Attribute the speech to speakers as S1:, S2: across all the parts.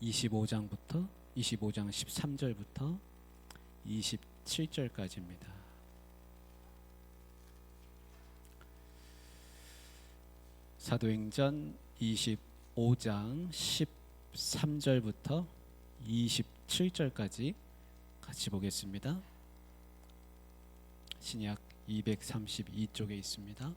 S1: 25장부터 25장 13절부터 27절까지입니다. 사도행전 25장 13절부터 27절까지 같이 보겠습니다. 신약 232쪽에 있습니다.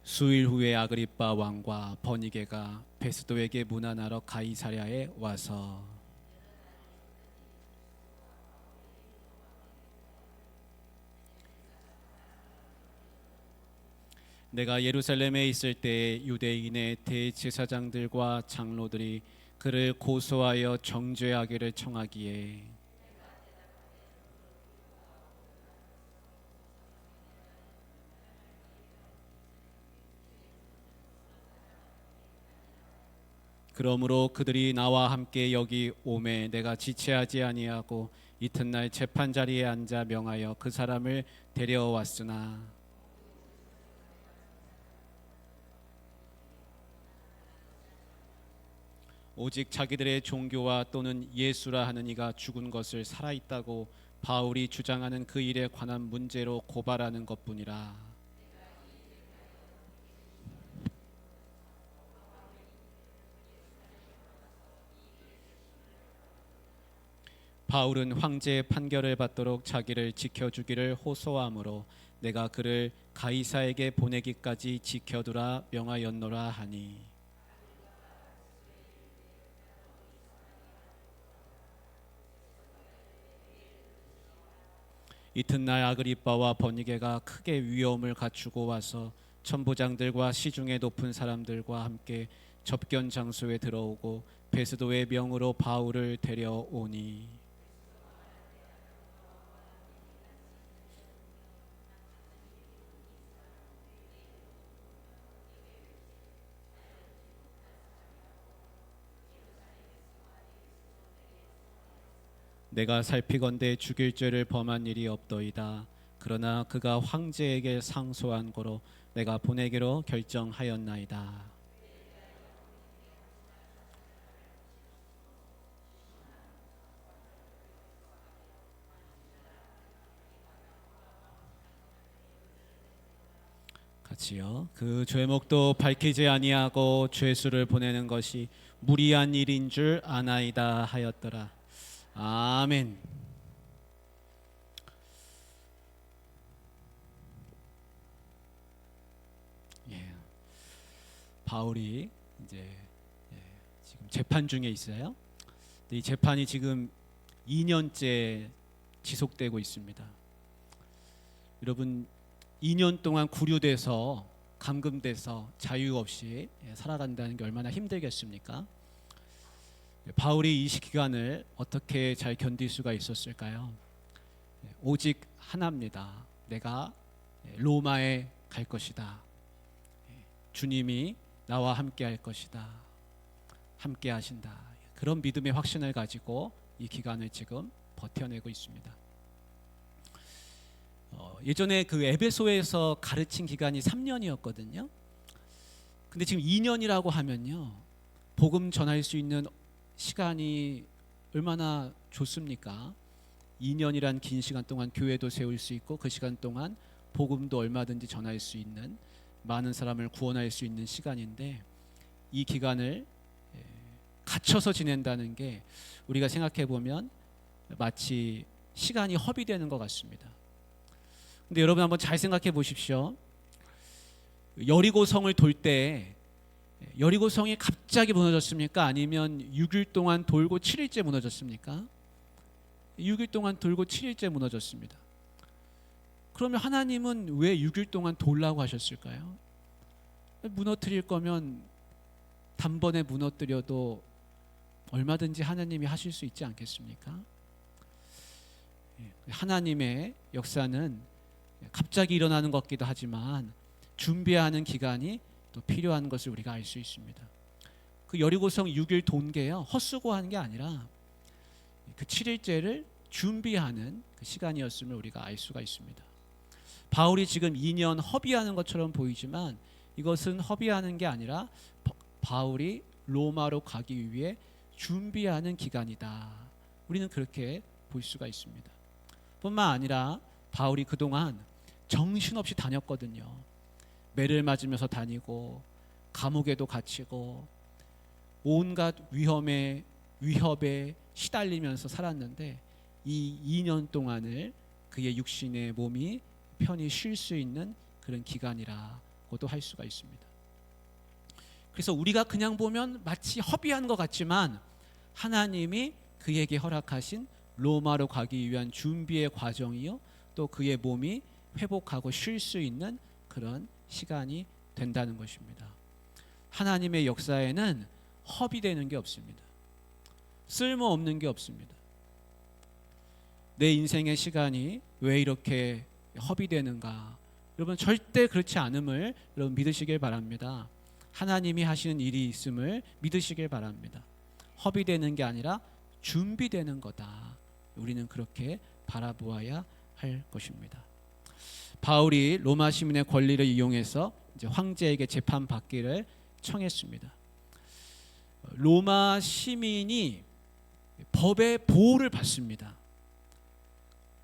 S1: 수일 후에 아그리빠 왕과 버니게가 베스도에게 문안하러 가이사랴에 와서 내가 예루살렘에 있을 때 유대인의 대제사장들과 장로들이 그를 고소하여 정죄하기를 청하기에 그러므로 그들이 나와 함께 여기 오매 내가 지체하지 아니하고 이튿날 재판 자리에 앉아 명하여 그 사람을 데려왔으나 오직 자기들의 종교와 또는 예수라 하는 이가 죽은 것을 살아있다고 바울이 주장하는 그 일에 관한 문제로 고발하는 것뿐이라. 바울은 황제의 판결을 받도록 자기를 지켜주기를 호소하므로 내가 그를 가이사에게 보내기까지 지켜두라 명하였노라 하니 이튿날 아그리빠와 버니게가 크게 위엄을 갖추고 와서 천부장들과 시중에 높은 사람들과 함께 접견 장소에 들어오고 베스도의 명으로 바울을 데려오니 내가 살피건대 죽일 죄를 범한 일이 없더이다. 그러나 그가 황제에게 상소한 거로 내가 보내기로 결정하였나이다. 같이요. 그 죄목도 밝히지 아니하고 죄수를 보내는 것이 무리한 일인 줄 아나이다 하였더라. 아멘. 예. 바울이 이제 지금 재판 중에 있어요. 이 재판이 지금 2년째 지속되고 있습니다. 여러분 2년 동안 구류돼서 감금돼서 자유 없이 살아간다는 게 얼마나 힘들겠습니까? 바울이 이 기간을 어떻게 잘 견딜 수가 있었을까요? 오직 하나입니다. 내가 로마에 갈 것이다. 주님이 나와 함께 할 것이다. 함께 하신다. 그런 믿음의 확신을 가지고 이 기간을 지금 버텨내고 있습니다. 예전에 그 에베소에서 가르친 기간이 3년이었거든요. 근데 지금 2년이라고 하면요. 복음 전할 수 있는 시간이 얼마나 좋습니까? 2년이란 긴 시간 동안 교회도 세울 수 있고 그 시간 동안 복음도 얼마든지 전할 수 있는 많은 사람을 구원할 수 있는 시간인데 이 기간을 갇혀서 지낸다는 게 우리가 생각해 보면 마치 시간이 허비되는 것 같습니다. 근데 여러분 한번 잘 생각해 보십시오. 여리고 성을 돌 때 여리고 성이 갑자기 무너졌습니까? 아니면 6일 동안 돌고 7일째 무너졌습니까? 6일 동안 돌고 7일째 무너졌습니다. 그러면 하나님은 왜 6일 동안 돌라고 하셨을까요? 무너뜨릴 거면 단번에 무너뜨려도 얼마든지 하나님이 하실 수 있지 않겠습니까? 하나님의 역사는 갑자기 일어나는 것 같기도 하지만 준비하는 기간이 또 필요한 것을 우리가 알 수 있습니다. 그 여리고성 6일 돈 게요 헛수고한 게 아니라 그 7일째를 준비하는 그 시간이었음을 우리가 알 수가 있습니다. 바울이 지금 2년 허비하는 것처럼 보이지만 이것은 허비하는 게 아니라 바울이 로마로 가기 위해 준비하는 기간이다. 우리는 그렇게 볼 수가 있습니다. 뿐만 아니라 바울이 그동안 정신없이 다녔거든요. 매를 맞으면서 다니고 감옥에도 갇히고 온갖 위협에 시달리면서 살았는데 이 2년 동안을 그의 육신의 몸이 편히 쉴 수 있는 그런 기간이라고도 할 수가 있습니다. 그래서 우리가 그냥 보면 마치 허비한 것 같지만 하나님이 그에게 허락하신 로마로 가기 위한 준비의 과정이요, 또 그의 몸이 회복하고 쉴 수 있는 그런 시간이 된다는 것입니다. 하나님의 역사에는 허비되는 게 없습니다. 쓸모없는 게 없습니다. 내 인생의 시간이 왜 이렇게 허비되는가? 여러분, 절대 그렇지 않음을 여러분 믿으시길 바랍니다. 하나님이 하시는 일이 있음을 믿으시길 바랍니다. 허비되는 게 아니라 준비되는 거다. 우리는 그렇게 바라보아야 할 것입니다. 바울이 로마 시민의 권리를 이용해서 이제 황제에게 재판받기를 청했습니다. 로마 시민이 법의 보호를 받습니다.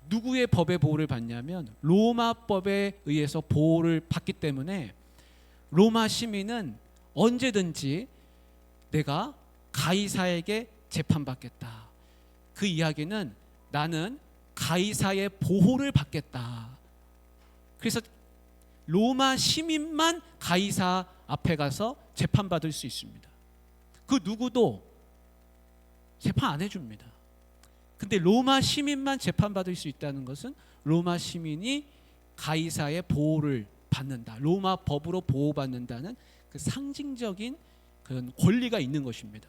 S1: 누구의 법의 보호를 받냐면 로마법에 의해서 보호를 받기 때문에 로마 시민은 언제든지 내가 가이사에게 재판받겠다. 그 이야기는 나는 가이사의 보호를 받겠다. 그래서 로마 시민만 가이사 앞에 가서 재판받을 수 있습니다. 그 누구도 재판 안 해줍니다. 근데 로마 시민만 재판받을 수 있다는 것은 로마 시민이 가이사의 보호를 받는다, 로마 법으로 보호받는다는 그 상징적인 그런 권리가 있는 것입니다.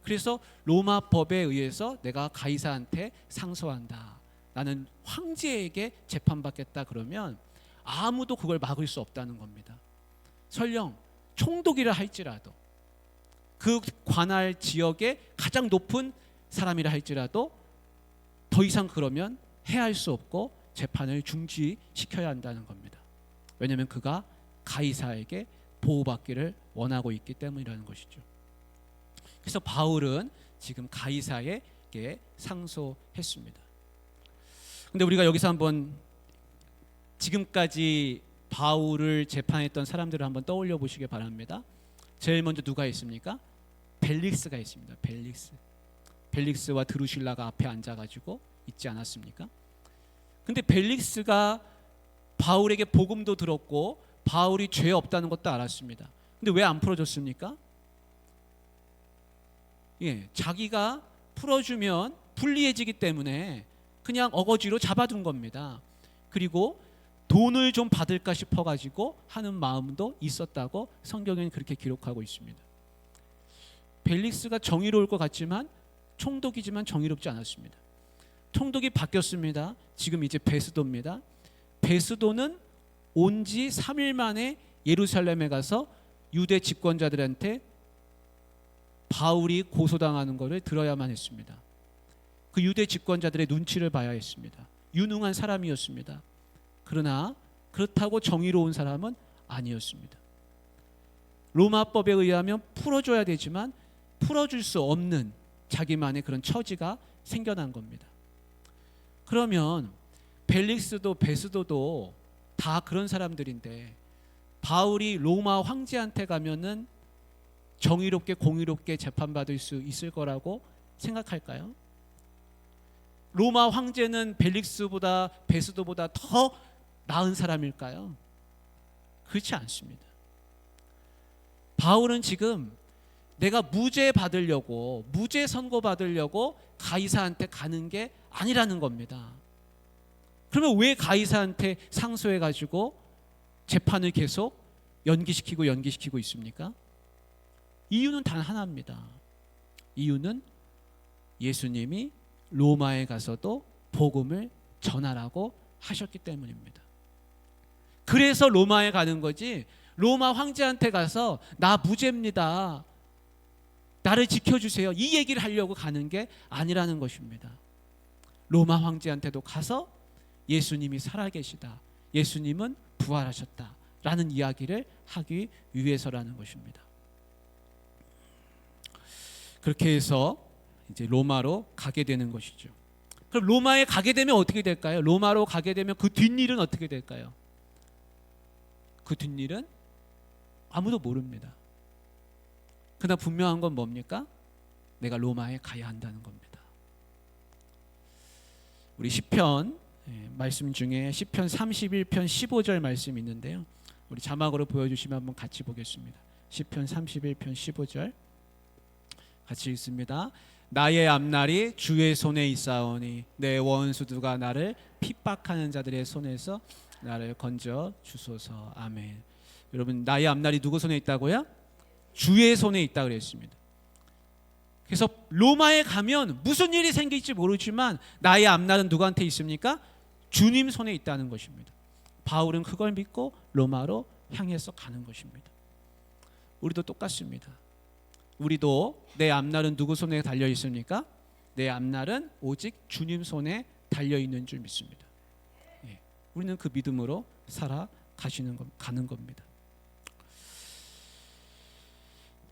S1: 그래서 로마 법에 의해서 내가 가이사한테 상소한다, 나는 황제에게 재판받겠다, 그러면 아무도 그걸 막을 수 없다는 겁니다. 설령 총독이라 할지라도, 그 관할 지역의 가장 높은 사람이라 할지라도 더 이상 그러면 해할 수 없고 재판을 중지시켜야 한다는 겁니다. 왜냐하면 그가 가이사에게 보호받기를 원하고 있기 때문이라는 것이죠. 그래서 바울은 지금 가이사에게 상소했습니다. 근데 우리가 여기서 한번 지금까지 바울을 재판했던 사람들을 한번 떠올려 보시기 바랍니다. 제일 먼저 누가 있습니까? 벨릭스가 있습니다. 벨릭스와 드루실라가 앞에 앉아가지고 있지 않았습니까? 근데 벨릭스가 바울에게 복음도 들었고 바울이 죄 없다는 것도 알았습니다. 근데 왜 안 풀어줬습니까? 자기가 풀어주면 불리해지기 때문에 그냥 어거지로 잡아둔 겁니다. 그리고 돈을 좀 받을까 싶어가지고 하는 마음도 있었다고 성경에는 그렇게 기록하고 있습니다. 벨릭스가 정의로울 것 같지만 총독이지만 정의롭지 않았습니다. 총독이 바뀌었습니다. 지금 이제 베스도입니다. 베스도는 온 지 3일 만에 예루살렘에 가서 유대 집권자들한테 바울이 고소당하는 것을 들어야만 했습니다. 그 유대 집권자들의 눈치를 봐야 했습니다. 유능한 사람이었습니다. 그러나 그렇다고 정의로운 사람은 아니었습니다. 로마법에 의하면 풀어줘야 되지만 풀어줄 수 없는 자기만의 그런 처지가 생겨난 겁니다. 그러면 벨릭스도 베스도도 다 그런 사람들인데 바울이 로마 황제한테 가면은 정의롭게 공의롭게 재판받을 수 있을 거라고 생각할까요? 로마 황제는 벨릭스보다 베스도보다 더 나은 사람일까요? 그렇지 않습니다. 바울은 지금 내가 무죄 받으려고, 무죄 선고 받으려고 가이사한테 가는 게 아니라는 겁니다. 그러면 왜 가이사한테 상소해가지고 재판을 계속 연기시키고 있습니까? 이유는 단 하나입니다. 이유는 예수님이 로마에 가서도 복음을 전하라고 하셨기 때문입니다. 그래서 로마에 가는 거지, 로마 황제한테 가서 나 무죄입니다, 나를 지켜주세요, 이 얘기를 하려고 가는 게 아니라는 것입니다. 로마 황제한테도 가서 예수님이 살아계시다, 예수님은 부활하셨다 라는 이야기를 하기 위해서라는 것입니다. 그렇게 해서 이제 로마로 가게 되는 것이죠. 그럼 로마에 가게 되면 어떻게 될까요? 로마로 가게 되면 그 뒷일은 어떻게 될까요? 그 뒷일은 아무도 모릅니다. 그러나 분명한 건 뭡니까? 내가 로마에 가야 한다는 겁니다. 우리 시편 말씀 중에 시편 31편 15절 말씀이 있는데요. 우리 자막으로 보여주시면 한번 같이 보겠습니다. 시편 31편 15절 같이 읽습니다. 나의 앞날이 주의 손에 있사오니 내 원수들과 나를 핍박하는 자들의 손에서 나를 건져 주소서. 아멘. 여러분, 나의 앞날이 누구 손에 있다고요? 주의 손에 있다 그랬습니다. 그래서 로마에 가면 무슨 일이 생길지 모르지만 나의 앞날은 누구한테 있습니까? 주님 손에 있다는 것입니다. 바울은 그걸 믿고 로마로 향해서 가는 것입니다. 우리도 똑같습니다. 우리도 내 앞날은 누구 손에 달려 있습니까? 내 앞날은 오직 주님 손에 달려 있는 줄 믿습니다. 우리는 그 믿음으로 가는 겁니다.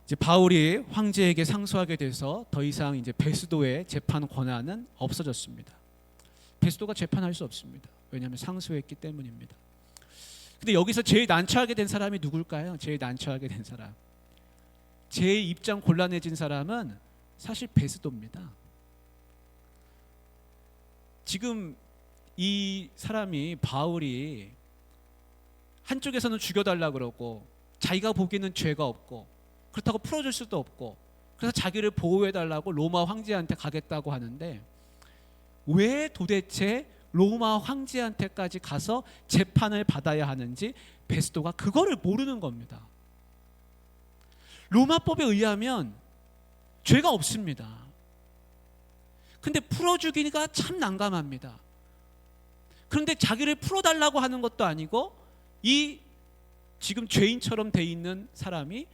S1: 이제 바울이 황제에게 상소하게 돼서 더 이상 이제 베스도의 재판 권한은 없어졌습니다. 베스도가 재판할 수 없습니다. 왜냐하면 상소했기 때문입니다. 근데 여기서 제일 난처하게 된 사람이 누굴까요? 제일 난처하게 된 사람, 제일 입장 곤란해진 사람은 사실 베스도입니다. 지금 이 사람이, 바울이 한쪽에서는 죽여달라 그러고 자기가 보기에는 죄가 없고 그렇다고 풀어줄 수도 없고 그래서 자기를 보호해달라고 로마 황제한테 가겠다고 하는데 왜 도대체 로마 황제한테까지 가서 재판을 받아야 하는지 베스도가 그거를 모르는 겁니다. 로마법에 의하면 죄가 없습니다. 근데 풀어주기가 참 난감합니다. 그런데 자기를 풀어달라고 하는 것도 아니고 이 지금 죄인처럼 돼 있는 사람이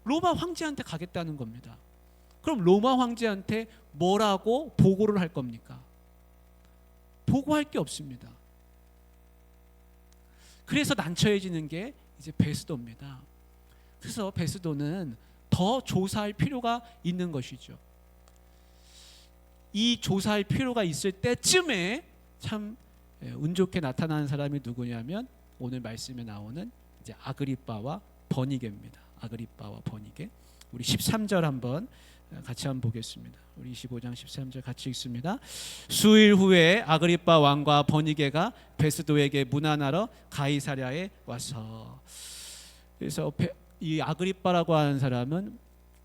S1: 로마 황제한테 가겠다는 겁니다. 그럼 로마 황제한테 뭐라고 보고를 할 겁니까? 보고할 게 없습니다. 그래서 난처해지는 게 이제 베스도입니다. 그래서 베스도는 더 조사할 필요가 있는 것이죠. 이 조사할 필요가 있을 때쯤에 참 운 좋게 나타나는 사람이 누구냐면 오늘 말씀에 나오는 이제 아그리빠와 버니게입니다. 아그리빠와 버니게. 우리 13절 한번 같이 한번 보겠습니다. 우리 25장 13절 같이 읽습니다. 수일 후에 아그리빠 왕과 버니게가 베스도에게 문안하러 가이사랴에 와서, 그래서 이 아그리빠라고 하는 사람은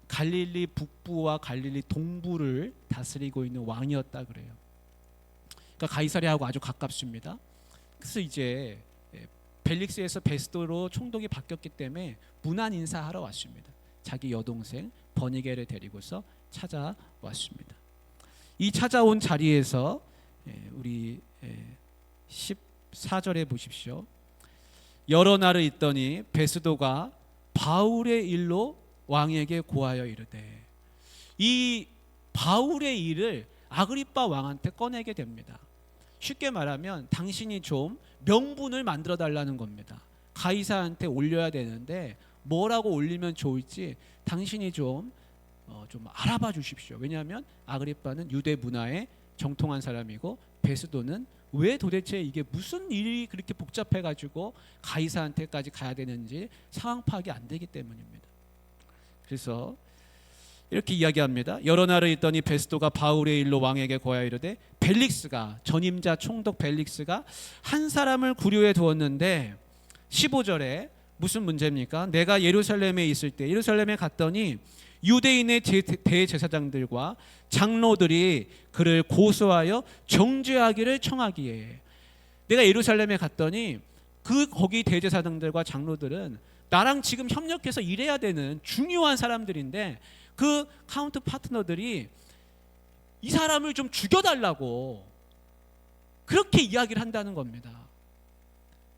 S1: 갈릴리 북부와 갈릴리 동부를 다스리고 있는 왕이었다 그래요. 그러니까 가이사랴하고 아주 가깝습니다. 그래서 이제 벨릭스에서 베스도로 총독이 바뀌었기 때문에 문안 인사하러 왔습니다. 자기 여동생 버니게를 데리고서 찾아왔습니다. 이 찾아온 자리에서 우리 14절에 보십시오. 여러 날을 있더니 베스도가 바울의 일로 왕에게 고하여 이르되, 이 바울의 일을 아그리빠 왕한테 꺼내게 됩니다. 쉽게 말하면 당신이 좀 명분을 만들어 달라는 겁니다. 가이사한테 올려야 되는데 뭐라고 올리면 좋을지 당신이 좀 알아봐 주십시오. 왜냐하면 아그리빠는 유대 문화에 정통한 사람이고 베스도는 왜 도대체 이게 무슨 일이 그렇게 복잡해가지고 가이사한테까지 가야 되는지 상황 파악이 안 되기 때문입니다. 그래서 이렇게 이야기합니다. 여러 날을 있더니 베스도가 바울의 일로 왕에게 고하여 이르되, 벨릭스가, 전임자 총독 벨릭스가 한 사람을 구류해 두었는데 15절에 무슨 문제입니까? 내가 예루살렘에 있을 때, 예루살렘에 갔더니 유대인의 대제사장들과 장로들이 그를 고소하여 정죄하기를 청하기에, 내가 예루살렘에 갔더니 거기 대제사장들과 장로들은 나랑 지금 협력해서 일해야 되는 중요한 사람들인데 그 카운트 파트너들이 이 사람을 좀 죽여달라고 그렇게 이야기를 한다는 겁니다.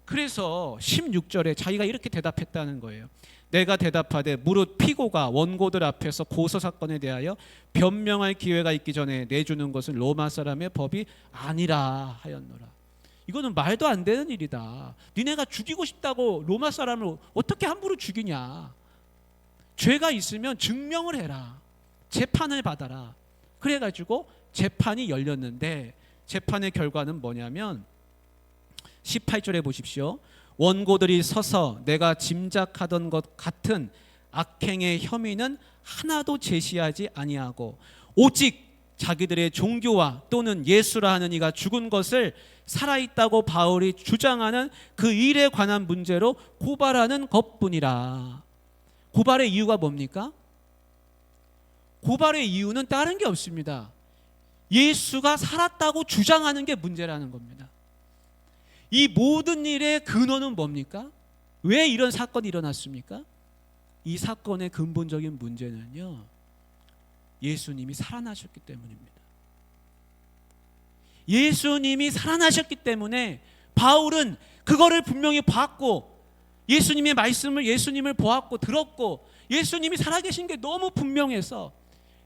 S1: 그래서 16절에 자기가 이렇게 대답했다는 거예요. 내가 대답하되 무릇 피고가 원고들 앞에서 고소 사건에 대하여 변명할 기회가 있기 전에 내주는 것은 로마 사람의 법이 아니라 하였노라. 이거는 말도 안 되는 일이다. 니네가 죽이고 싶다고 로마 사람을 어떻게 함부로 죽이냐. 죄가 있으면 증명을 해라. 재판을 받아라. 그래가지고 재판이 열렸는데 재판의 결과는 뭐냐면 18절에 보십시오. 원고들이 서서 내가 짐작하던 것 같은 악행의 혐의는 하나도 제시하지 아니하고 오직 자기들의 종교와 또는 예수라 하는 이가 죽은 것을 살아있다고 바울이 주장하는 그 일에 관한 문제로 고발하는 것뿐이라. 고발의 이유가 뭡니까? 고발의 이유는 다른 게 없습니다. 예수가 살았다고 주장하는 게 문제라는 겁니다. 이 모든 일의 근원은 뭡니까? 왜 이런 사건이 일어났습니까? 이 사건의 근본적인 문제는요, 예수님이 살아나셨기 때문입니다. 예수님이 살아나셨기 때문에 바울은 그거를 분명히 봤고, 예수님의 말씀을, 예수님을 보았고 들었고, 예수님이 살아계신 게 너무 분명해서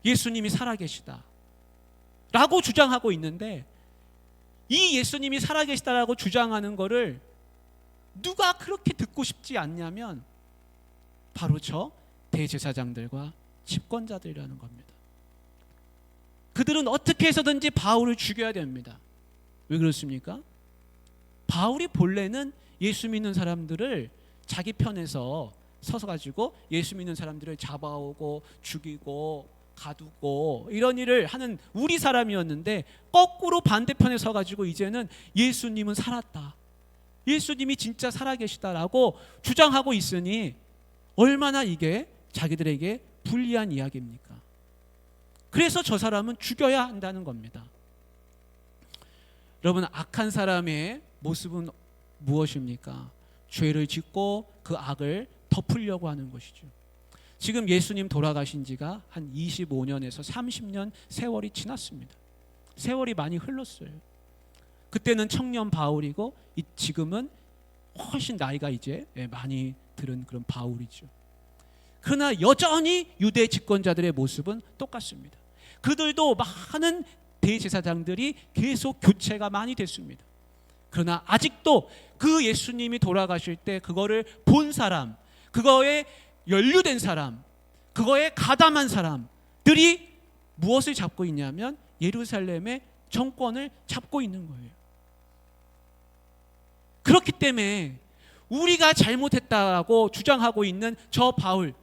S1: 예수님이 살아계시다 라고 주장하고 있는데, 이 예수님이 살아계시다라고 주장하는 거를 누가 그렇게 듣고 싶지 않냐면 바로 저 대제사장들과 집권자들이라는 겁니다. 그들은 어떻게 해서든지 바울을 죽여야 됩니다. 왜 그렇습니까? 바울이 본래는 예수 믿는 사람들을 자기 편에서 서서 가지고 예수 믿는 사람들을 잡아오고 죽이고 가두고 이런 일을 하는 우리 사람이었는데, 거꾸로 반대편에 서가지고 이제는 예수님은 살았다, 예수님이 진짜 살아계시다라고 주장하고 있으니 얼마나 이게 자기들에게 불리한 이야기입니까? 그래서 저 사람은 죽여야 한다는 겁니다. 여러분, 악한 사람의 모습은 무엇입니까? 죄를 짓고 그 악을 덮으려고 하는 것이죠. 지금 예수님 돌아가신 지가 한 25년에서 30년 세월이 지났습니다. 세월이 많이 흘렀어요. 그때는 청년 바울이고 지금은 훨씬 나이가 이제 많이 들은 그런 바울이죠. 그러나 여전히 유대 집권자들의 모습은 똑같습니다. 그들도 많은 대제사장들이 계속 교체가 많이 됐습니다. 그러나 아직도 그 예수님이 돌아가실 때 그거를 본 사람, 그거에 연루된 사람, 그거에 가담한 사람들이 무엇을 잡고 있냐면 예루살렘의 정권을 잡고 있는 거예요. 그렇기 때문에 우리가 잘못했다고 주장하고 있는 저 바울,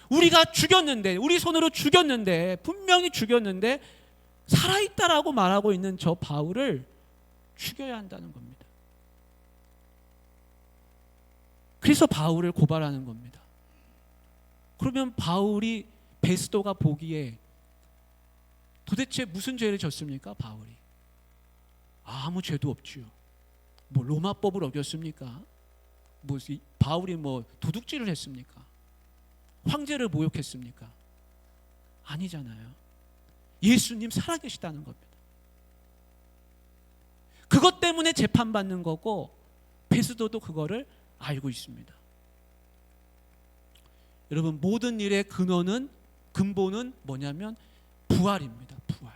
S1: 우리가 죽였는데, 우리 손으로 죽였는데, 분명히 죽였는데 살아있다라고 말하고 있는 저 바울을 죽여야 한다는 겁니다. 그래서 바울을 고발하는 겁니다. 그러면 바울이, 베스도가 보기에 도대체 무슨 죄를 졌습니까? 바울이 아무 죄도 없지요. 뭐 로마법을 어겼습니까? 뭐 바울이 뭐 도둑질을 했습니까? 황제를 모욕했습니까? 아니잖아요. 예수님 살아계시다는 겁니다. 그것 때문에 재판받는 거고, 베스도도 그거를 알고 있습니다. 여러분, 모든 일의 근본은 뭐냐면 부활입니다. 부활.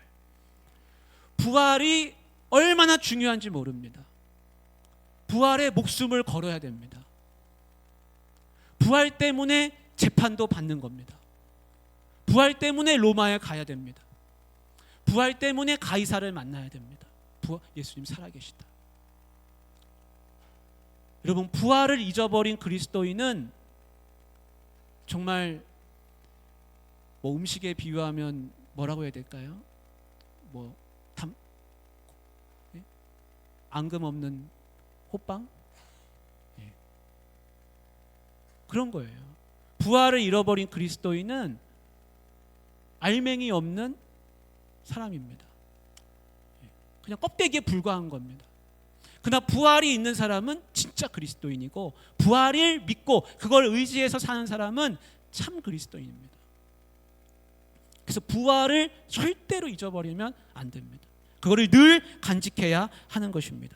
S1: 부활이 얼마나 중요한지 모릅니다. 부활에 목숨을 걸어야 됩니다. 부활 때문에 재판도 받는 겁니다. 부활 때문에 로마에 가야 됩니다. 부활 때문에 가이사를 만나야 됩니다. 예수님 살아계시다. 여러분, 부활을 잊어버린 그리스도인은 정말 뭐 음식에 비유하면 뭐라고 해야 될까요? 뭐 앙금 없는 호빵? 예. 그런 거예요. 부활을 잃어버린 그리스도인은 알맹이 없는 사람입니다. 그냥 껍데기에 불과한 겁니다. 그러나 부활이 있는 사람은 진짜 그리스도인이고, 부활을 믿고 그걸 의지해서 사는 사람은 참 그리스도인입니다. 그래서 부활을 절대로 잊어버리면 안 됩니다. 그거를 늘 간직해야 하는 것입니다.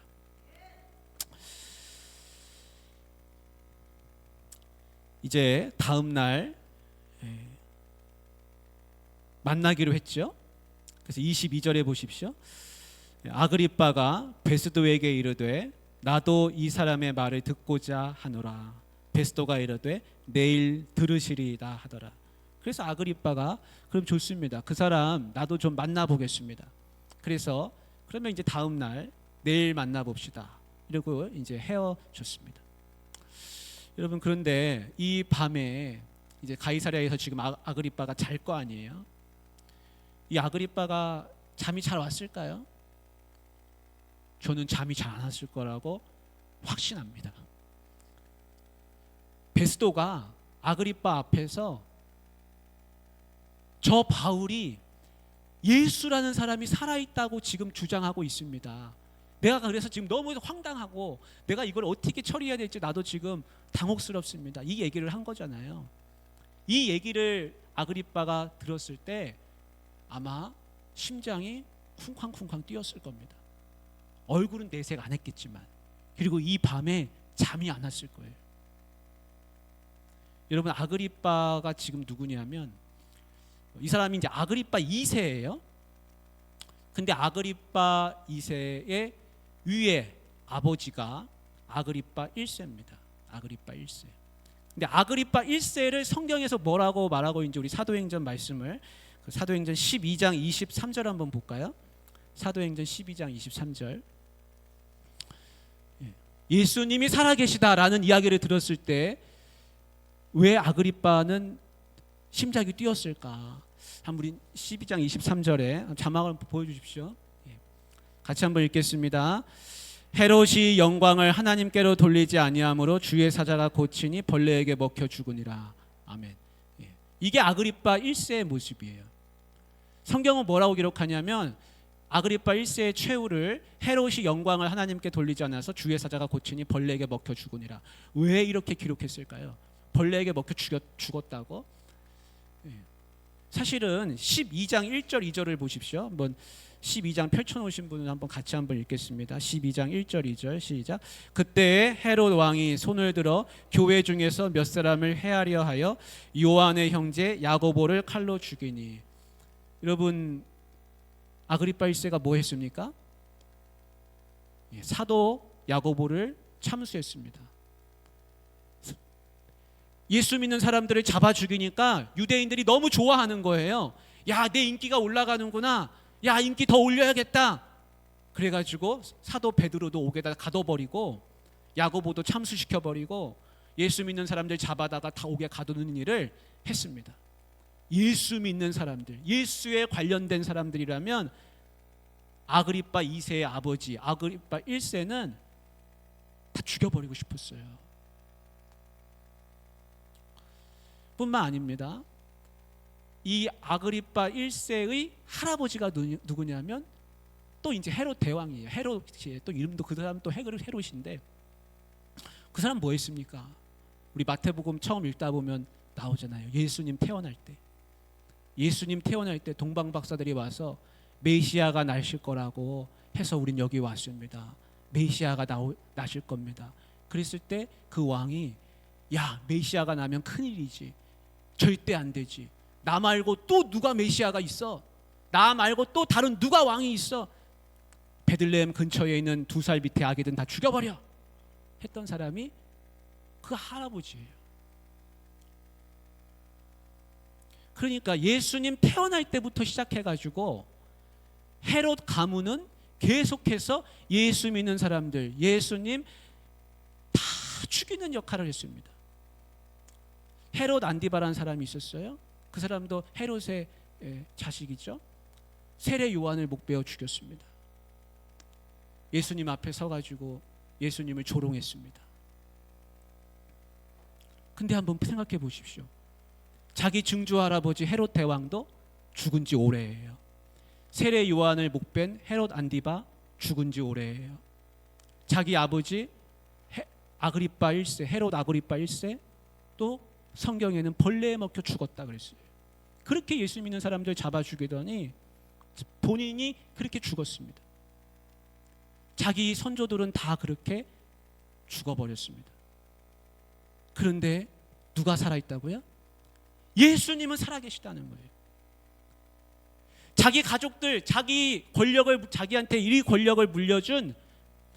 S1: 이제 다음 날 만나기로 했죠. 그래서 22절에 보십시오. 아그리빠가 베스도에게 이르되 나도 이 사람의 말을 듣고자 하노라. 베스도가 이르되 내일 들으시리이다 하더라. 그래서 아그리빠가 그럼 좋습니다. 그 사람 나도 좀 만나보겠습니다. 그래서 그러면 이제 다음 날 내일 만나봅시다. 이러고 이제 헤어졌습니다. 여러분, 그런데 이 밤에 이제 가이사랴에서 지금 아그리빠가 잘 거 아니에요? 이 아그리빠가 잠이 잘 왔을까요? 저는 잠이 잘 안 왔을 거라고 확신합니다. 베스도가 아그리빠 앞에서 저 바울이 예수라는 사람이 살아있다고 지금 주장하고 있습니다. 내가 그래서 지금 너무 황당하고 내가 이걸 어떻게 처리해야 될지 나도 지금 당혹스럽습니다. 이 얘기를 한 거잖아요. 이 얘기를 아그리빠가 들었을 때 아마 심장이 쿵쾅쿵쾅 뛰었을 겁니다. 얼굴은 내색 안 했겠지만, 그리고 이 밤에 잠이 안 왔을 거예요. 여러분, 아그리빠가 지금 누구냐면 이 사람이 이제 아그리빠 2세예요. 근데 아그리빠 2세의 위에 아버지가 아그리빠 1세입니다. 아그리빠 1세. 근데 아그리빠 1세를 성경에서 뭐라고 말하고 있는지 우리 사도행전 말씀을 사도행전 12장 23절 한번 볼까요? 사도행전 12장 23절. 예수님이 살아계시다라는 이야기를 들었을 때 왜 아그리빠는 심장이 뛰었을까? 한번 우리 12장 23절에 자막을 보여주십시오. 같이 한번 읽겠습니다. 헤롯이 영광을 하나님께로 돌리지 아니하므로 주의 사자가 고치니 벌레에게 먹혀 죽으니라. 아멘. 이게 아그리빠 1세의 모습이에요. 성경은 뭐라고 기록하냐면 아그리빠 1세의 최후를 헤롯이 영광을 하나님께 돌리지 않아서 주의 사자가 고치니 벌레에게 먹혀 죽으니라. 왜 이렇게 기록했을까요? 벌레에게 먹혀 죽었다고? 사실은 12장 1절 2절을 보십시오. 한번 12장 펼쳐놓으신 분은 한번 같이 한번 읽겠습니다. 12장 1절 2절 시작. 그때 헤롯 왕이 손을 들어 교회 중에서 몇 사람을 해하려 하여 요한의 형제 야고보를 칼로 죽이니. 여러분, 아그리빠 1세가 뭐 했습니까? 사도 야고보를 참수했습니다. 예수 믿는 사람들을 잡아 죽이니까 유대인들이 너무 좋아하는 거예요. 야, 내 인기가 올라가는구나. 야, 인기 더 올려야겠다. 그래가지고 사도 베드로도 옥에다 가둬버리고 야고보도 참수시켜버리고 예수 믿는 사람들 잡아다가 다 옥에 가두는 일을 했습니다. 예수 믿는 사람들, 예수에 관련된 사람들이라면 아그리빠 2세의 아버지 아그리빠 1세는 다 죽여버리고 싶었어요. 뿐만 아닙니다. 이 아그리빠 1세의 할아버지가 누구냐면 또 이제 헤롯 대왕이에요. 헤롯이 또 이름도 그 사람 또 헤롯인데 그 사람 뭐 했습니까? 우리 마태복음 처음 읽다 보면 나오잖아요. 예수님 태어날 때 동방박사들이 와서 메시아가 나실 거라고 해서 우린 여기 왔습니다. 메시아가 나실 겁니다. 그랬을 때 그 왕이 야, 메시아가 나면 큰일이지. 절대 안 되지. 나 말고 또 누가 메시아가 있어? 나 말고 또 다른 누가 왕이 있어? 베들레헴 근처에 있는 2살 밑에 아기든 다 죽여버려 했던 사람이 그 할아버지예요. 그러니까 예수님 태어날 때부터 시작해가지고 헤롯 가문은 계속해서 예수 믿는 사람들, 예수님 다 죽이는 역할을 했습니다. 헤롯 안디바라는 사람이 있었어요. 그 사람도 헤롯의 자식이죠. 세례 요한을 목베어 죽였습니다. 예수님 앞에 서가지고 예수님을 조롱했습니다. 근데 한번 생각해 보십시오. 자기 증조 할아버지 헤롯 대왕도 죽은 지 오래예요. 세례 요한을 목벤 헤롯 안디바 죽은 지 오래예요. 자기 아버지 아그리빠 1세, 헤롯 아그리빠 1세 또 성경에는 벌레에 먹혀 죽었다 그랬어요. 그렇게 예수 믿는 사람들 잡아 죽이더니 본인이 그렇게 죽었습니다. 자기 선조들은 다 그렇게 죽어버렸습니다. 그런데 누가 살아있다고요? 예수님은 살아계시다는 거예요. 자기 가족들, 자기 권력을 자기한테 이 권력을 물려준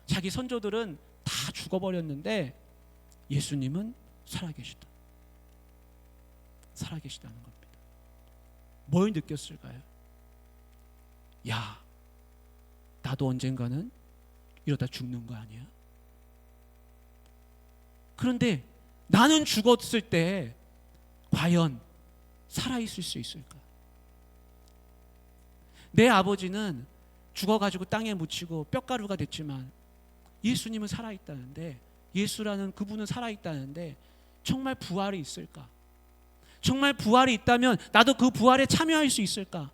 S1: 자기 선조들은 다 죽어버렸는데 예수님은 살아계시다는 겁니다. 뭘 느꼈을까요? 야, 나도 언젠가는 이러다 죽는 거 아니야? 그런데 나는 죽었을 때 과연 살아있을 수 있을까? 내 아버지는 죽어가지고 땅에 묻히고 뼈가루가 됐지만 예수님은 살아있다는데, 예수라는 그분은 살아있다는데 정말 부활이 있을까? 정말 부활이 있다면 나도 그 부활에 참여할 수 있을까?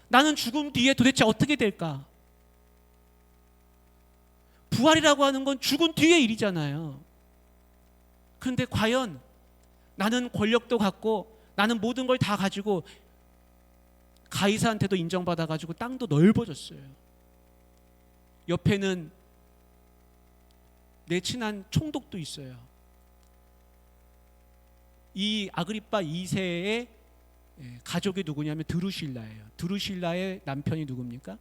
S1: 나는 죽음 뒤에 도대체 어떻게 될까? 부활이라고 하는 건 죽은 뒤의 일이잖아요. 그런데 과연 나는 권력도 갖고 나는 모든 걸 다 가지고 가이사한테도 인정받아가지고 땅도 넓어졌어요. 옆에는 내 친한 총독도 있어요. 이 아그리빠 2세의 가족이 누구냐면 드루실라예요. 드루실라의 남편이 누굽니까?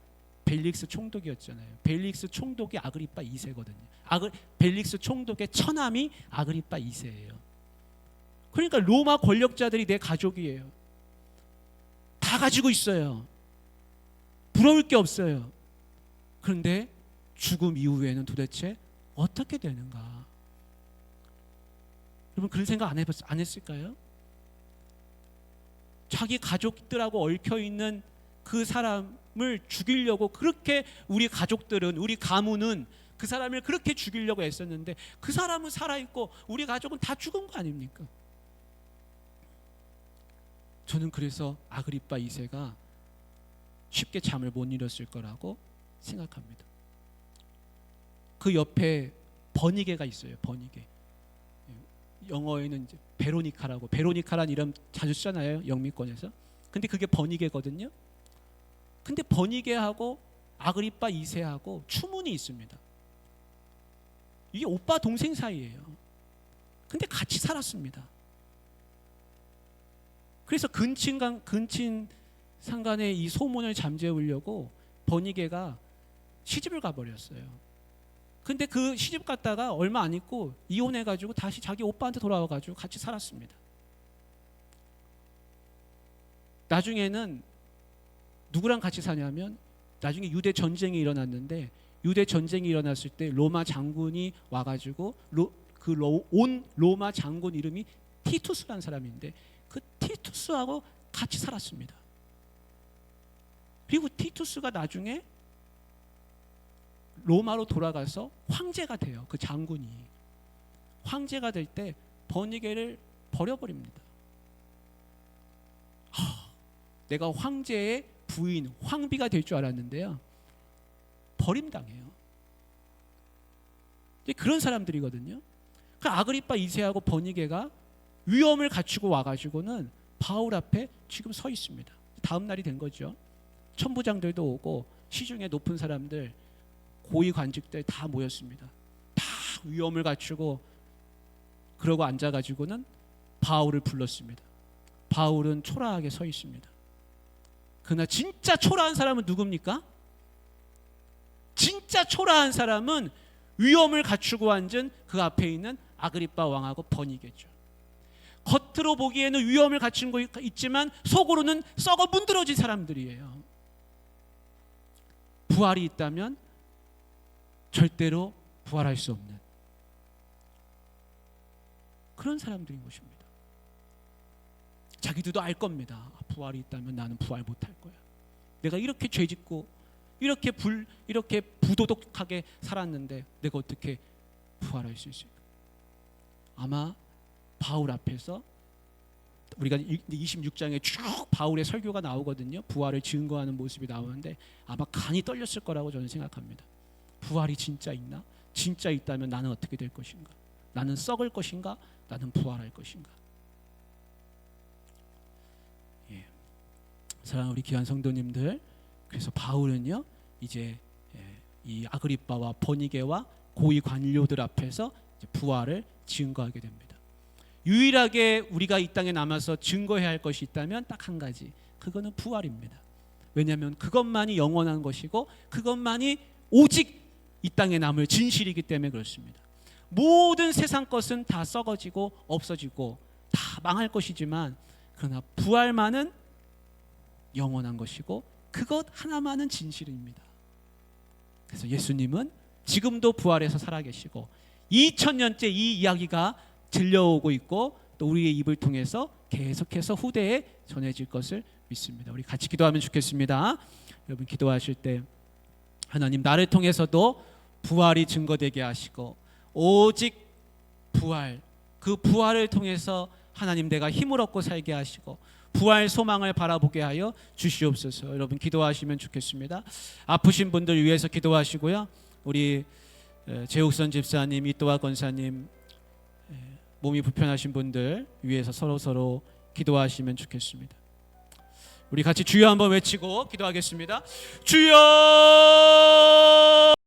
S1: 벨릭스 총독이었잖아요. 벨릭스 총독이 아그리빠 2세거든요. 벨릭스 총독의 처남이 아그리빠 2세예요. 그러니까 로마 권력자들이 내 가족이에요. 다 가지고 있어요. 부러울 게 없어요. 그런데 죽음 이후에는 도대체 어떻게 되는가? 여러분 그런 생각 안 했을까요? 자기 가족들하고 얽혀있는 그 사람을 죽이려고 그렇게 우리 가족들은, 우리 가문은 그 사람을 그렇게 죽이려고 애썼는데 그 사람은 살아있고 우리 가족은 다 죽은 거 아닙니까? 저는 그래서 아그리빠 2세가 쉽게 잠을 못 이뤘을 거라고 생각합니다. 그 옆에 버니게가 있어요. 버니게. 영어에는 이제 베로니카라는 이름 자주 쓰잖아요. 영미권에서. 근데 그게 버니게거든요. 근데 버니게하고 아그리빠 2세하고 추문이 있습니다. 이게 오빠 동생 사이예요. 근데 같이 살았습니다. 그래서 근친 상간의 이 소문을 잠재우려고 버니게가 시집을 가버렸어요. 근데 그 시집 갔다가 얼마 안 있고 이혼해가지고 다시 자기 오빠한테 돌아와가지고 같이 살았습니다. 나중에는 누구랑 같이 사냐면 나중에 유대 전쟁이 일어났는데, 유대 전쟁이 일어났을 때 로마 장군이 와가지고 온 로마 장군 이름이 티투스라는 사람인데 그 티투스하고 같이 살았습니다. 그리고 티투스가 나중에 로마로 돌아가서 황제가 돼요. 그 장군이 황제가 될 때 버니게를 버려버립니다. 내가 황제의 부인 황비가 될 줄 알았는데요, 버림당해요. 그런 사람들이거든요. 그 아그리빠 2세하고 버니게가 위엄을 갖추고 와가지고는 바울 앞에 지금 서 있습니다. 다음 날이 된 거죠. 천부장들도 오고 시중에 높은 사람들, 고위 관직들 다 모였습니다. 다 위엄을 갖추고 그러고 앉아가지고는 바울을 불렀습니다. 바울은 초라하게 서 있습니다. 그러나 진짜 초라한 사람은 누굽니까? 진짜 초라한 사람은 위엄을 갖추고 앉은 그 앞에 있는 아그리빠 왕하고 버니게죠. 겉으로 보기에는 위엄을 갖춘 거 있지만 속으로는 썩어 문드러진 사람들이에요. 부활이 있다면 절대로 부활할 수 없는 그런 사람들인 것입니다. 자기들도 알 겁니다. 부활이 있다면 나는 부활 못할 거야. 내가 이렇게 죄짓고 이렇게 부도덕하게 살았는데 내가 어떻게 부활할 수 있을까? 아마 바울 앞에서 우리가 26장에 쭉 바울의 설교가 나오거든요. 부활을 증거하는 모습이 나오는데 아마 간이 떨렸을 거라고 저는 생각합니다. 부활이 진짜 있나? 진짜 있다면 나는 어떻게 될 것인가? 나는 썩을 것인가? 나는 부활할 것인가? 예. 사랑하는 우리 귀한 성도님들, 그래서 바울은요 이제 이 아그리빠와 버니게와 고위 관료들 앞에서 이제 부활을 증거하게 됩니다. 유일하게 우리가 이 땅에 남아서 증거해야 할 것이 있다면 딱 한 가지, 그거는 부활입니다. 왜냐하면 그것만이 영원한 것이고 그것만이 오직 이 땅에 남을 진실이기 때문에 그렇습니다. 모든 세상 것은 다 썩어지고 없어지고 다 망할 것이지만 그러나 부활만은 영원한 것이고 그것 하나만은 진실입니다. 그래서 예수님은 지금도 부활해서 살아계시고 2000년째 이 이야기가 들려오고 있고 또 우리의 입을 통해서 계속해서 후대에 전해질 것을 믿습니다. 우리 같이 기도하면 좋겠습니다. 여러분 기도하실 때 하나님 나를 통해서도 부활이 증거되게 하시고 오직 부활, 그 부활을 통해서 하나님 내가 힘을 얻고 살게 하시고 부활 소망을 바라보게 하여 주시옵소서. 여러분 기도하시면 좋겠습니다. 아프신 분들 위해서 기도하시고요. 우리 재욱선 집사님, 이또화 권사님, 몸이 불편하신 분들 위해서 서로 기도하시면 좋겠습니다. 우리 같이 주여 한번 외치고 기도하겠습니다. 주여!